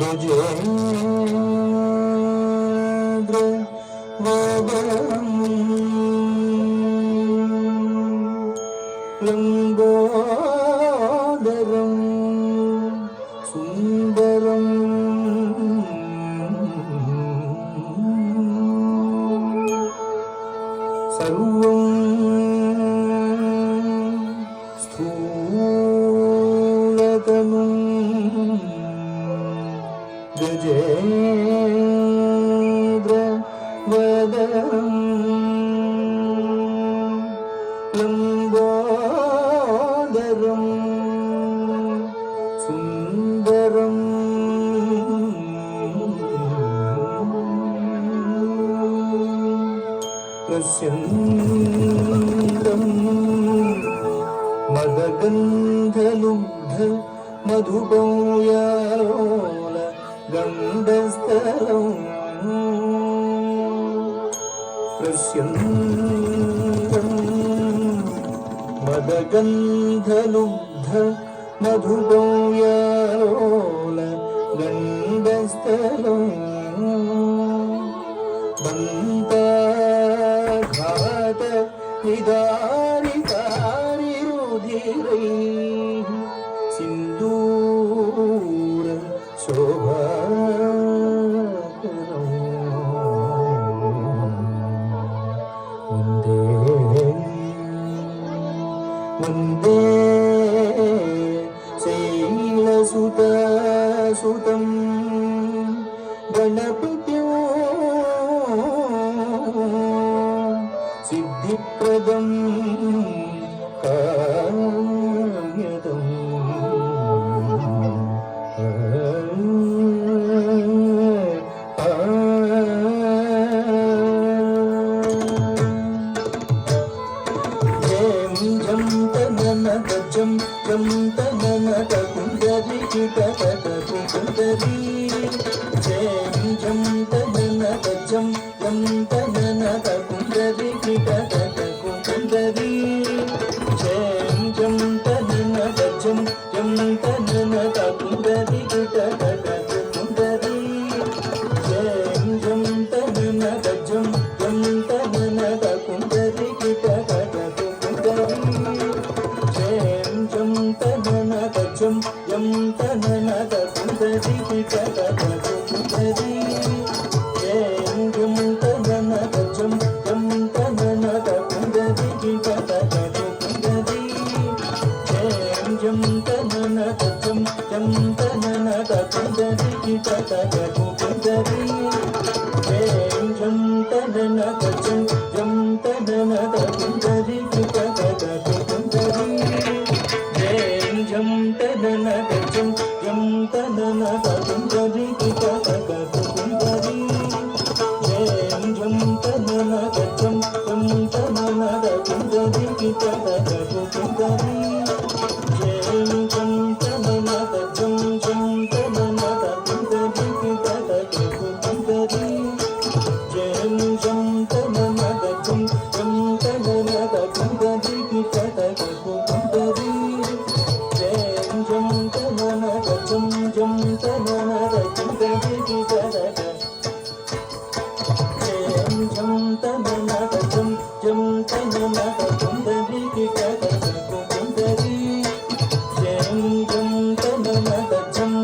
गजेन्द्र वदनं लम्बोदरं सुन्दरं सर्वं स्थूलतनुं गजेन्द्र वदनं लम्बोदरं सुन्दरं पश्यन्तं मदगन्धलुब्ध मधुपौयालोल गन्धस्थलं पश्यन्तं मदगन्धलुब्ध मधुपौयालोल गन्धस्थलं बन्ताघात निदारितारिरुधिरैः सिन्दूर शोभाकरं वन्दे वन्दे शैलसुतसुतं गणपतिं सिद्धिप्रदं काम्यदम् जं तननत कुन्दरी किटकट कुन्दरी जं तननत जं तननत कुन्दरी किटकट कुन्दरी जं तननत जं तननत कुन्दरी किटकट कुन्दरी जं तननत जं तननत कुन्दरी किटकट कुन्दरी जं तननत जं तननत कुन्दरी किटकट कुन्दरी जं तननत जं तननत कुन्दरी किटकट कुन्दरी जं तननत जं तननत कुन्दरी किटकट कुन्दरी जं तननत जं तननत कुन्दरी किटकट कुन्दरी जं तननत जं तननत कुन्दरी किटकट कुन्दरी जं तननत जं तननत कुन्दरी किटकट कुन्दरी जं तननत जं तननत कुन्दरी किटकट कुन्दरी जं तननत जं तननत कुन्दरी किटकट कुन्दरी जं तननत जं तननत कुन्दरी किटकट जं तननत जं तननत कुन्दरी किटकट कुन्दरी जं तननत जं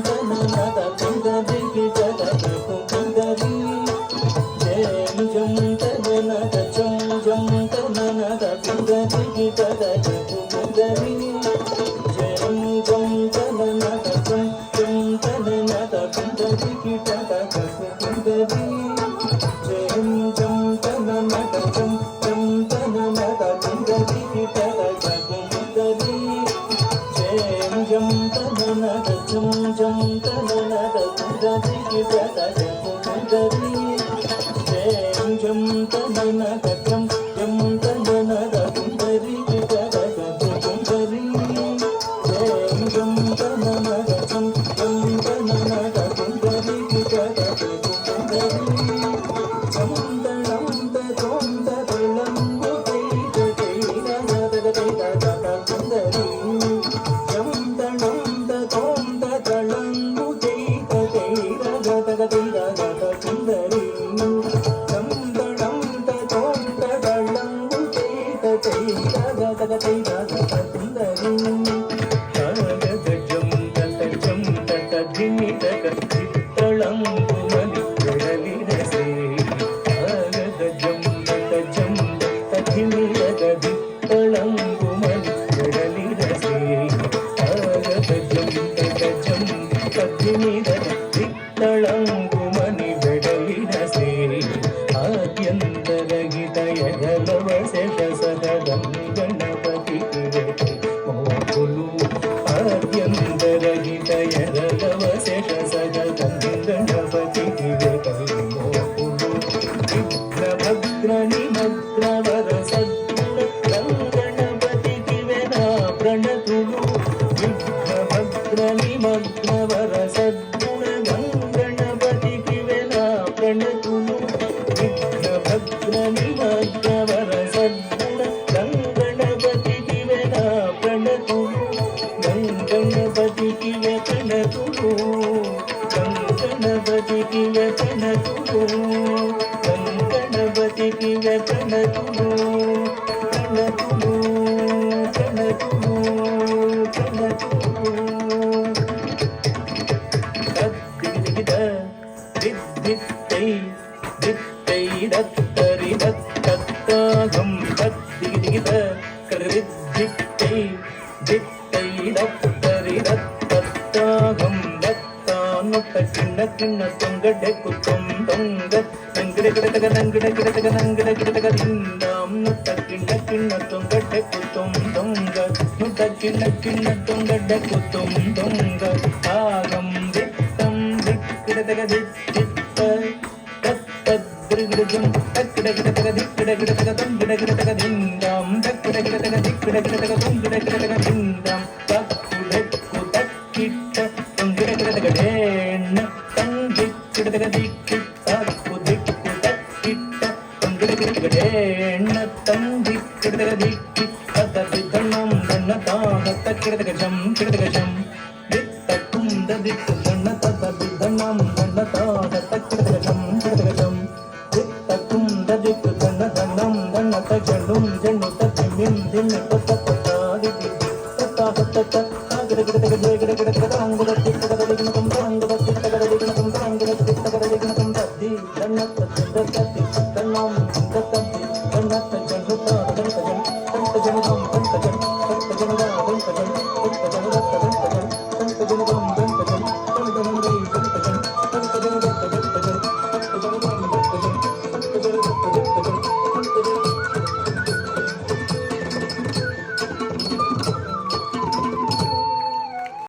तननत कुन्दरी किटकट कुन्दरी जं तननत जं तननत कुन्दरी किटकट कुन्दरी जं तननत जं तननत कुन्दरी किटकट कुन्दरी जं तननत जं तननत कुन्दरी किटकट कुन्दरी जं तननत जं तननत कुन्दरी किटकट कुन्दरी जं तननत जं तननत कुन्दरी किटकट कुन्दरी जं तननत जं तननत कुन्दरी किटकट कुन्दरी जं तननत जं तननत कुन्दरी ತದ್ದಿಮಿದಗ ಹಿತ್ತಳಂಗುಮಲಿ ಬೆಡಲಿರಸೆ ಆಗದ ಜಂಬದ ಜಂಬ ತದ್ದಿಮಿದಗ ಹಿತ್ತಳಂಗುಮಲಿ ಬೆಡಲಿರಸೆ ಆಗದ ಜಂಬದ ಜಂಬ ತದ್ದಿಮಿದಗ ಹಿತ್ತಳಂಗುಮನಿ ಬೆಡಲಿರಸೆ ಆದ್ಯಂತರಹಿತ ಎಗಲವ ಶೇಷ ಸಹಗಣಪತಿ ಮೋಕುಲು ಆದ್ಯಂತರಹಿತ ಎಗಲವ ಶೇಷ ಸಹಗಣಪತಿ ಮೋಕುಲು ವಿಘ್ನ ಭದ್ರ ನಿಮಗ್ನವರ ಸದ್ಗುಣ ಗಣಪತಿ ಕಿವೆನ ಪ್ರಣತುಲು ವಿಘ್ನ ಭದ್ರ ನಿಮಗ್ನವರ ಸದ್ಗುಣ ಗಣಪತಿ ಕಿವೆನ ಪ್ರಣತುಲು ವಿಘ್ನ ಭದ್ರ ನಿಮಗ್ನವರ ಸದ್ಗುಣ ಗಣಪತಿ ಕಿವೆನ ಪ್ರಣತುಲು ಗಣಪತಿ ಕಿವೆ ಪ್ರಣತುಲು ಗಣಪತಿ ಕಿವೆ ಪ್ರಣತುಲು ಗಣಪತಿ ಕಿವೆ ಪ್ರಣತುಲು ಪ್ರಣತುಲು ಪ್ರಣತುಲು ಪ್ರಣತುಲು ತದ್ದಿಗಿದ ದಿದ್ದಿತ್ತೈ ದಿತ್ತೈ ದತ್ತರಿ ದತ್ತತ್ತಾಗಂ ತದ್ದಿಗಿದ ಕರಿದ್ದಿತ್ತೈ ದಿತ್ತೈ ದತ್ತರಿ ದತ್ತತ್ತಾಗಂ ದತ್ತಾನುತ ಕಿಣ್ಣ ಕಿಣ್ಣ ತೊಂಗಡೆ ಕುತ್ತೊಂ ತೊಂಗ ನಂಗಡೆ ಗಿಡತಗ ನಂಗಡೆ ಗಿಡತಗ ನಂಗಡೆ ಗಿಡತಗ ದಿಂದಾಂ ನುತ ಕಿಣ್ಣ ಕಿಣ್ಣ ತೊಂಗಡೆ ಕುತ್ತೊಂ ತೊಂಗ ನುತ ಕಿಣ್ಣ ಕಿಣ್ಣ ತೊಂಗಡೆ ಕುತ್ತೊಂ ತೊಂಗ ಆಗಂ ದಿತ್ತಂ ದಿಕ್ಕಿಡತಗ ದಿತ್ತ ತತ್ತದ್ರಿಗಿಡಜಂ ತಕ್ಕಿಡಗಿಡತಗ ದಿಕ್ಕಿಡಗಿಡತಗ ತೊಂಗಿಡಗಿಡತಗ ದಿಂದಾಂ ತಕ್ಕಿಡಗಿಡತಗ ದಿಕ್ಕಿಡಗಿಡತಗ ತೊಂಗಿಡಗಿಡತಗ ದಿಂದಾಂ ತಕ್ಕುಡೆಕ್ಕು ತಕ್ಕಿಟ್ಟ ತೊಂಗಿಡಗಿಡತಗ ಡೇಣ್ಣ ತಂಗಿಕ್ಕಿಡತಗ ದಿಕ್ಕಿ ತಕ್ಕು ದಿಕ್ಕು ತಕ್ಕಿಟ್ಟ ತೊಂಗಿಡಗಿಡತಗ ಡೇಣ್ಣ ತಂಗಿಕ್ಕಿಡತಗ ದಿಕ್ಕಿ ತದ್ದದಿದ್ದಣ್ಣಂ ದಣ್ಣ ತಾನ ತಕ್ಕಿಡತಗ ಜಂ ಕಿಡತಗ ಜಂ ದಿತ್ತಕ್ಕುಂದ ದಿಕ್ಕು ದಣ್ಣ ತದ್ದದಿದ್ದಣ್ಣಂ ದಣ್ಣ ತಾನ ತಕ್ಕಿಡತಗ ಜಂ ಕಿಡತಗ ಜಂ ದಿತ್ತಕ್ಕುಂದ ದಿಕ್ಕು ದಣ್ಣ ದಣ್ಣಂ ದಣ್ಣ ತಜಂಡುಂ ಜಂಡು ತತ್ತಿಮಿಂ ದಿಮ್ಮಿ ಕೊತ್ತ ಕೊತ್ತಾದಿದ್ದಿ ಕೊತ್ತ ಕೊತ್ತ ಗಿಡಗಿಡತಗ ಗಿಡಗಿಡತಗ ಅಂಗುದತ್ತಿತ್ತಗದಲಿಗಿನ ಕುಂತ ಅಂಗುದತ್ತಿತ್ತಗದಲಿಗಿನ ಕುಂತ ಅಂಗುದತ್ತಿತ್ತಗದಲಿಗಿನ ಕುಂತ ದಿ ದಣ್ಣ ತತ್ತಿದ್ದ ತತ್ತಿ ದಣ್ಣಂ ತತ್ತಿ ದಣ್ಣ ತಜಂಡು ತಾದಂ ತಜಂ ತಂತ ಜನದಂ ತಂತ ಜಂ ತಂತ ಜನದ ದಂತ ಜಂ ತಂತ ಜನದ ದಂತ ಜಂ ತಂತ ಜನದಂ